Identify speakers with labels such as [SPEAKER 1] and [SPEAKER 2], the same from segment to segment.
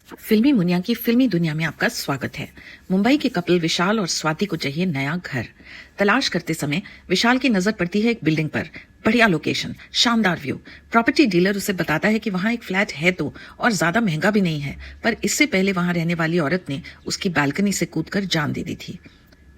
[SPEAKER 1] फिल्मी मुनिया की फिल्मी दुनिया में आपका स्वागत है। मुंबई के कपल विशाल और स्वाति को चाहिए नया घर। तलाश करते समय विशाल की नजर पड़ती है एक बिल्डिंग पर। बढ़िया लोकेशन, शानदार व्यू। प्रॉपर्टी डीलर उसे बताता है कि वहां एक फ्लैट है तो, और ज्यादा महंगा भी नहीं है, पर इससे पहले वहां रहने वाली औरत ने उसकी बालकनी से कूदकर जान दे दी थी।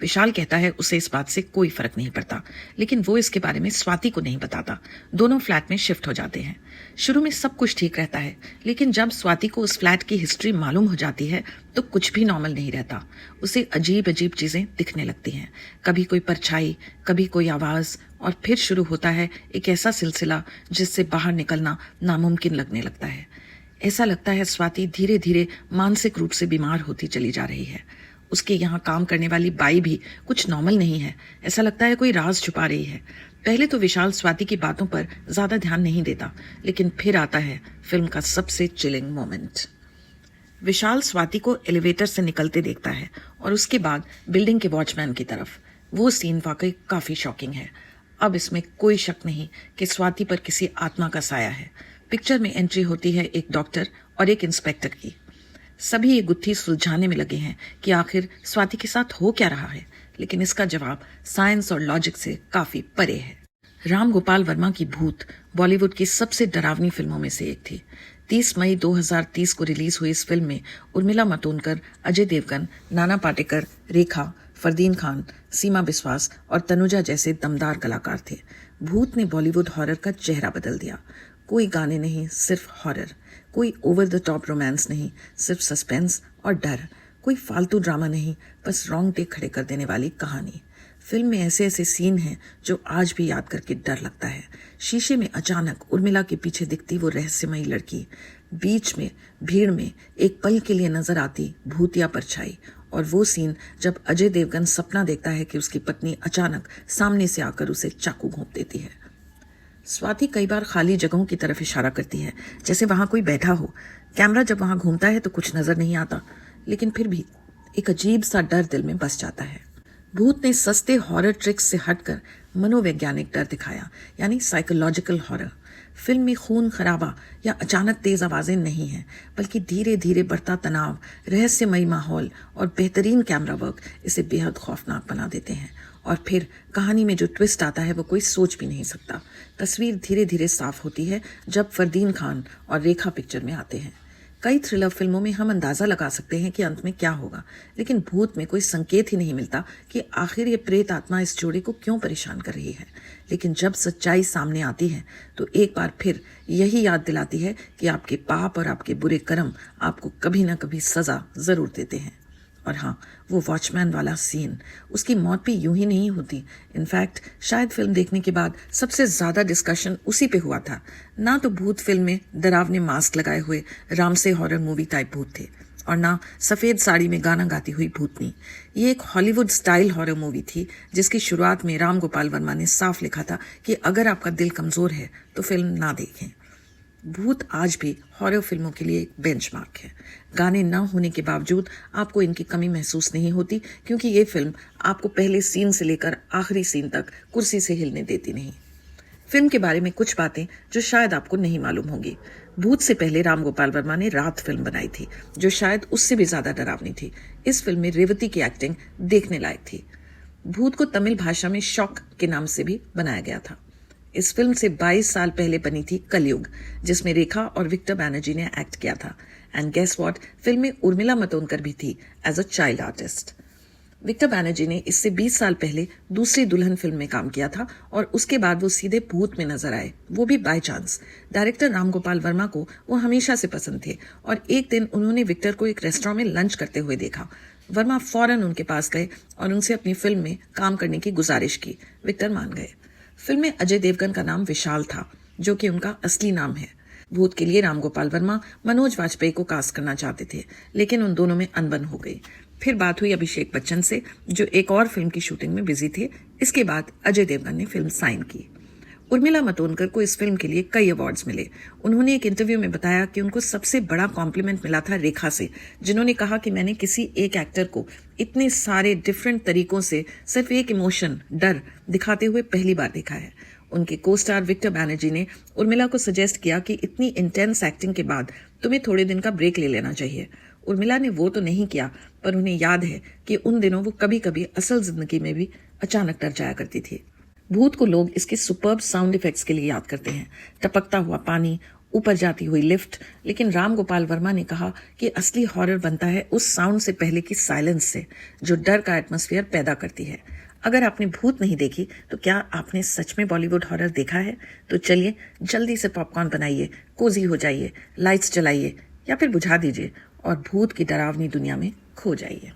[SPEAKER 1] विशाल कहता है उसे इस बात से कोई फर्क नहीं पड़ता, लेकिन वो इसके बारे में स्वाति को नहीं बताता। दोनों फ्लैट में शिफ्ट हो जाते हैं। शुरू में सब कुछ ठीक रहता है, लेकिन जब स्वाति को उस फ्लैट की हिस्ट्री मालूम हो जाती है तो कुछ भी नॉर्मल नहीं रहता। उसे अजीब अजीब चीजें दिखने लगती हैं। कभी कोई परछाई, कभी कोई आवाज, और फिर शुरू होता है एक ऐसा सिलसिला जिससे बाहर निकलना नामुमकिन लगने लगता है। ऐसा लगता है स्वाति धीरे धीरे मानसिक रूप से बीमार होती चली जा रही है। उसके यहाँ काम करने वाली बाई भी कुछ नॉर्मल नहीं है। ऐसा लगता है कोई राज छुपा रही है। पहले तो विशाल स्वाति की बातों पर ज्यादा ध्यान नहीं देता, लेकिन फिर आता है फिल्म का सबसे चिलिंग मोमेंट। विशाल स्वाति को एलिवेटर से निकलते देखता है और उसके बाद बिल्डिंग के वॉचमैन की तरफ। वो सीन वाकई काफी शॉकिंग है। अब इसमें कोई शक नहीं कि स्वाति पर किसी आत्मा का साया है। पिक्चर में एंट्री होती है एक डॉक्टर और एक इंस्पेक्टर की। सभी ये गुत्थी सुलझाने में लगे हैं कि आखिर स्वाति के साथ हो क्या रहा है, लेकिन इसका जवाब साइंस और लॉजिक से काफी परे है। राम गोपाल वर्मा की भूत बॉलीवुड की सबसे डरावनी फिल्मों में से एक थी। 30 मई 2030 को रिलीज हुई इस फिल्म में उर्मिला मातोंडकर, अजय देवगन, नाना पाटेकर, रेखा, फरदीन खान, सीमा बिस्वास और तनुजा जैसे दमदार कलाकार थे। भूत ने बॉलीवुड हॉरर का चेहरा बदल दिया। कोई गाने नहीं, सिर्फ हॉरर। कोई ओवर द टॉप रोमांस नहीं, सिर्फ सस्पेंस और डर। कोई फालतू ड्रामा नहीं, बस रोंगटे खड़े कर देने वाली कहानी। फिल्म में ऐसे ऐसे सीन हैं जो आज भी याद करके डर लगता है। शीशे में अचानक उर्मिला के पीछे दिखती वो रहस्यमयी लड़की, बीच में भीड़ में एक पल के लिए नजर आती भूतिया परछाई, और वो सीन जब अजय देवगन सपना देखता है कि उसकी पत्नी अचानक सामने से आकर उसे चाकू घोंप देती है। स्वाति कई बार खाली जगहों की तरफ इशारा करती है, जैसे वहां कोई बैठा हो। कैमरा जब वहां घूमता है तो कुछ नजर नहीं आता, लेकिन फिर भी एक अजीब सा डर दिल में बस जाता है। भूत ने सस्ते हॉरर ट्रिक्स से हटकर मनोवैज्ञानिक डर दिखाया, यानी साइकोलॉजिकल हॉरर। फिल्म में खून खराबा या अचानक तेज आवाजें नहीं हैं, बल्कि धीरे धीरे बढ़ता तनाव, रहस्यमयी माहौल और बेहतरीन कैमरा वर्क इसे बेहद खौफनाक बना देते हैं। और फिर कहानी में जो ट्विस्ट आता है वो कोई सोच भी नहीं सकता। तस्वीर धीरे धीरे साफ होती है जब फरदीन खान और रेखा पिक्चर में आते हैं। कई थ्रिलर फिल्मों में हम अंदाजा लगा सकते हैं कि अंत में क्या होगा, लेकिन भूत में कोई संकेत ही नहीं मिलता कि आखिर ये प्रेत आत्मा इस जोड़ी को क्यों परेशान कर रही है। लेकिन जब सच्चाई सामने आती है तो एक बार फिर यही याद दिलाती है कि आपके पाप और आपके बुरे कर्म आपको कभी ना कभी सजा जरूर देते हैं। और हाँ, वो वॉचमैन वाला सीन, उसकी मौत भी यूं ही नहीं होती। इनफैक्ट शायद फिल्म देखने के बाद सबसे ज्यादा डिस्कशन उसी पे हुआ था। ना तो भूत फिल्म में डरावने मास्क लगाए हुए राम से हॉरर मूवी टाइप भूत थे, और ना सफेद साड़ी में गाना गाती हुई भूतनी। ये एक हॉलीवुड स्टाइल हॉरर मूवी थी जिसकी शुरुआत में राम गोपाल वर्मा ने साफ लिखा था कि अगर आपका दिल कमजोर है तो फिल्म ना देखें। भूत आज भी हॉरर फिल्मों के लिए एक बेंचमार्क है। गाने न होने के बावजूद आपको इनकी कमी महसूस नहीं होती, क्योंकि ये फिल्म आपको पहले सीन से लेकर आखिरी सीन तक कुर्सी से हिलने देती नहीं। फिल्म के बारे में कुछ बातें जो शायद आपको नहीं मालूम होंगी। भूत से पहले राम गोपाल वर्मा ने रात फिल्म बनाई थी, जो शायद उससे भी ज्यादा डरावनी थी। इस फिल्म में रेवती की एक्टिंग देखने लायक थी। भूत को तमिल भाषा में शॉक के नाम से भी बनाया गया था। इस फिल्म से 22 साल पहले बनी थी कलयुग, जिसमें रेखा और विक्टर बैनर्जी ने एक्ट किया था। एंड गेस व्हाट, फिल्म में उर्मिला मातोंडकर भी थी as a child artist. Victor Banerjee ने इससे 20 साल पहले दूसरी दुल्हन फिल्म में काम किया था, और उसके बाद वो सीधे भूत में नजर आए, वो भी by chance. Director Ram Gopal Verma को वो हमेशा से पसंद थे, और एक दिन उन्होंने विक्टर को एक रेस्टोरेंट में लंच करते हुए देखा। वर्मा फौरन उनके पास गए और उनसे अपनी फिल्म में काम करने की गुजारिश की। विक्टर मान गए। फिल्म में अजय देवगन का नाम विशाल था, जो कि उनका असली नाम है। भूत के लिए राम गोपाल वर्मा मनोज वाजपेयी को कास्ट करना चाहते थे, लेकिन उन दोनों में अनबन हो गई। फिर बात हुई अभिषेक बच्चन से, जो एक और फिल्म की शूटिंग में बिजी थे। इसके बाद अजय देवगन ने फिल्म साइन की। उर्मिला मातोंडकर को इस फिल्म के लिए कई अवार्ड्स मिले। उन्होंने एक इंटरव्यू में बताया कि उनको सबसे बड़ा कॉम्प्लीमेंट मिला था रेखा से, जिन्होंने कहा कि मैंने किसी एक एक्टर को इतने सारे डिफरेंट तरीकों से सिर्फ एक इमोशन, डर दिखाते हुए पहली बार देखा है। उनके को स्टार विक्टर बैनर्जी ने उर्मिला को सजेस्ट किया कि इतनी इंटेंस एक्टिंग के बाद तुम्हें थोड़े दिन का ब्रेक ले लेना चाहिए। उर्मिला ने वो तो नहीं किया, पर उन्हें याद है कि उन दिनों वो कभी कभी असल जिंदगी में भी अचानक डर जाया करती थी। भूत को लोग इसके सुपर्ब साउंड इफेक्ट्स के लिए याद करते हैं, टपकता हुआ पानी, ऊपर जाती हुई लिफ्ट। लेकिन राम गोपाल वर्मा ने कहा कि असली हॉरर बनता है उस साउंड से पहले की साइलेंस से, जो डर का एटमॉस्फेयर पैदा करती है। अगर आपने भूत नहीं देखी तो क्या आपने सच में बॉलीवुड हॉरर देखा है? तो चलिए जल्दी से पॉपकॉर्न बनाइए, कोजी हो जाइए, लाइट्स जलाइए या फिर बुझा दीजिए और भूत की डरावनी दुनिया में खो जाइए।